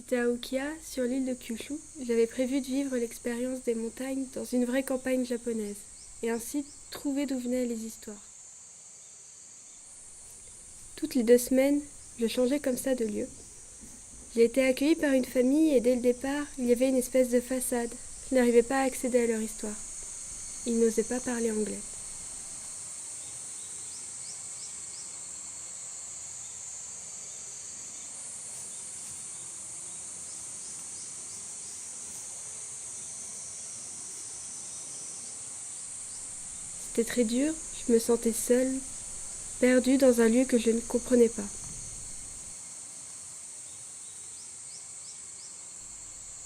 j'étais à Ukiah, sur l'île de Kyushu, j'avais prévu de vivre l'expérience des montagnes dans une vraie campagne japonaise, et ainsi trouver d'où venaient les histoires. Toutes les 2 semaines, je changeais comme ça de lieu. J'ai été accueillie par une famille et dès le départ, il y avait une espèce de façade. Je n'arrivais pas à accéder à leur histoire. Ils n'osaient pas parler anglais. C'était très dur, je me sentais seule, perdue dans un lieu que je ne comprenais pas.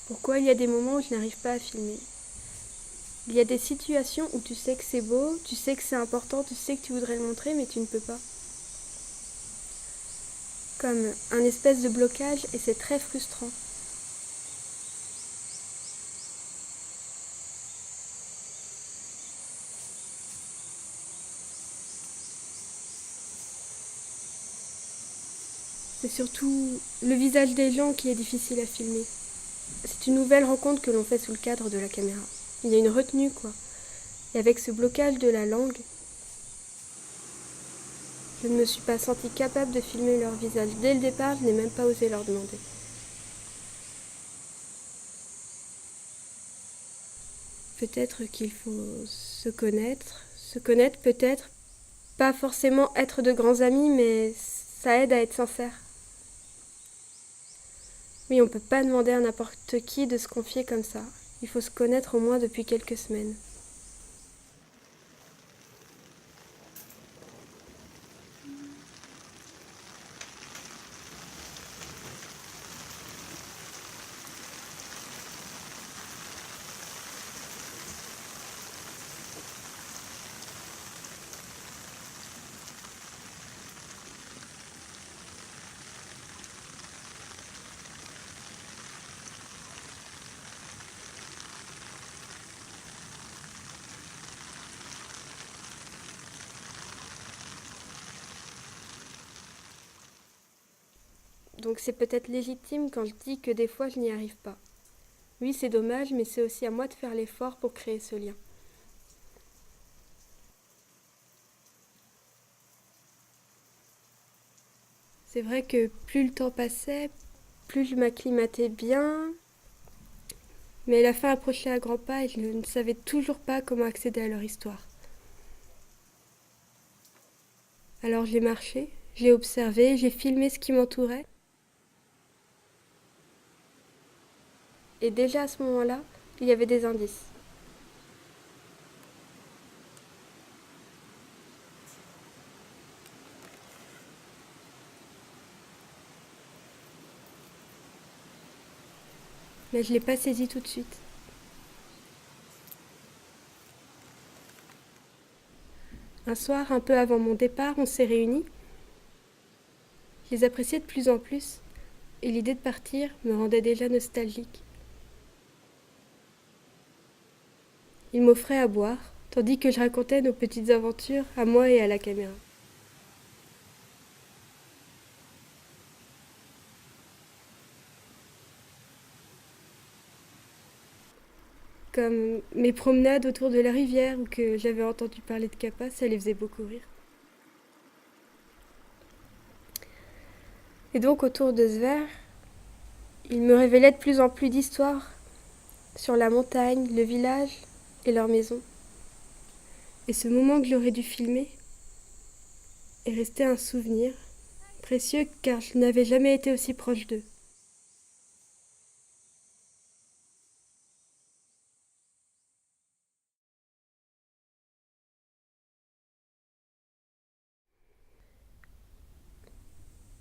Pourquoi il y a des moments où je n'arrive pas à filmer? Il y a des situations où tu sais que c'est beau, tu sais que c'est important, tu sais que tu voudrais le montrer, mais tu ne peux pas. Comme un espèce de blocage et c'est très frustrant. C'est surtout le visage des gens qui est difficile à filmer. C'est une nouvelle rencontre que l'on fait sous le cadre de la caméra. Il y a une retenue, quoi. Et avec ce blocage de la langue, je ne me suis pas sentie capable de filmer leur visage. Dès le départ, je n'ai même pas osé leur demander. Peut-être qu'il faut se connaître peut-être, pas forcément être de grands amis, mais ça aide à être sincère. Oui, on ne peut pas demander à n'importe qui de se confier comme ça. Il faut se connaître au moins depuis quelques semaines. Donc c'est peut-être légitime quand je dis que des fois je n'y arrive pas. Oui, c'est dommage, mais c'est aussi à moi de faire l'effort pour créer ce lien. C'est vrai que plus le temps passait, plus je m'acclimatais bien, mais la fin approchait à grands pas et je ne savais toujours pas comment accéder à leur histoire. Alors j'ai marché, j'ai observé, j'ai filmé ce qui m'entourait. Et déjà à ce moment-là, il y avait des indices. Mais je ne l'ai pas saisi tout de suite. Un soir, un peu avant mon départ, on s'est réunis. Je les appréciais de plus en plus, et l'idée de partir me rendait déjà nostalgique. Ils m'offraient à boire, tandis que je racontais nos petites aventures à moi et à la caméra. Comme mes promenades autour de la rivière ou que j'avais entendu parler de Kappa, ça les faisait beaucoup rire. Et donc autour de ce verre, ils me révélaient de plus en plus d'histoires sur la montagne, le village et leur maison. Et ce moment que j'aurais dû filmer est resté un souvenir précieux car je n'avais jamais été aussi proche d'eux.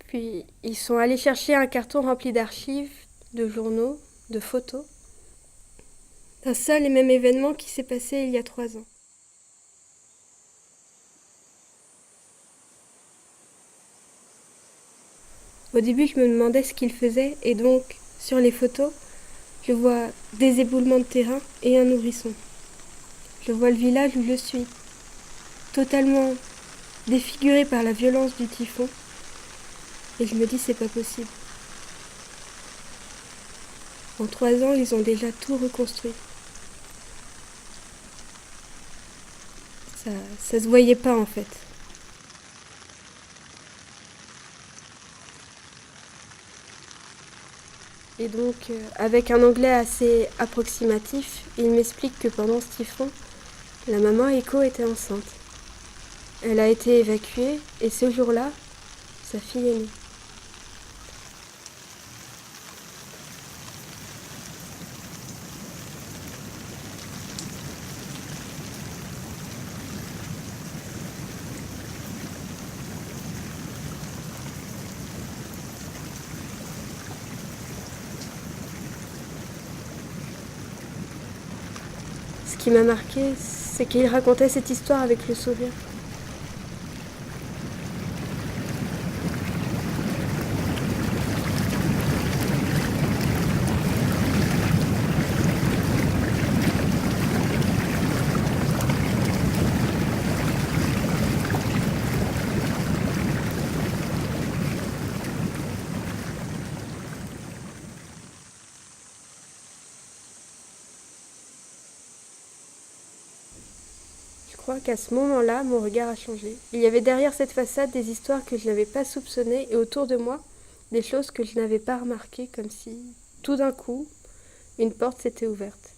Puis ils sont allés chercher un carton rempli d'archives, de journaux, de photos, d'un seul et même événement qui s'est passé il y a 3 ans. Au début, je me demandais ce qu'ils faisaient et donc, sur les photos, je vois des éboulements de terrain et un nourrisson. Je vois le village où je suis, totalement défiguré par la violence du typhon, et je me dis c'est pas possible. En 3 ans, ils ont déjà tout reconstruit. Ça se voyait pas en fait. Et donc, avec un anglais assez approximatif, il m'explique que pendant ce typhon, la maman Echo était enceinte. Elle a été évacuée et ce jour-là, sa fille est née. Ce qui m'a marqué, c'est qu'il racontait cette histoire avec le sourire. Je crois qu'à ce moment-là, mon regard a changé. Il y avait derrière cette façade des histoires que je n'avais pas soupçonnées et autour de moi, des choses que je n'avais pas remarquées, comme si, tout d'un coup, une porte s'était ouverte.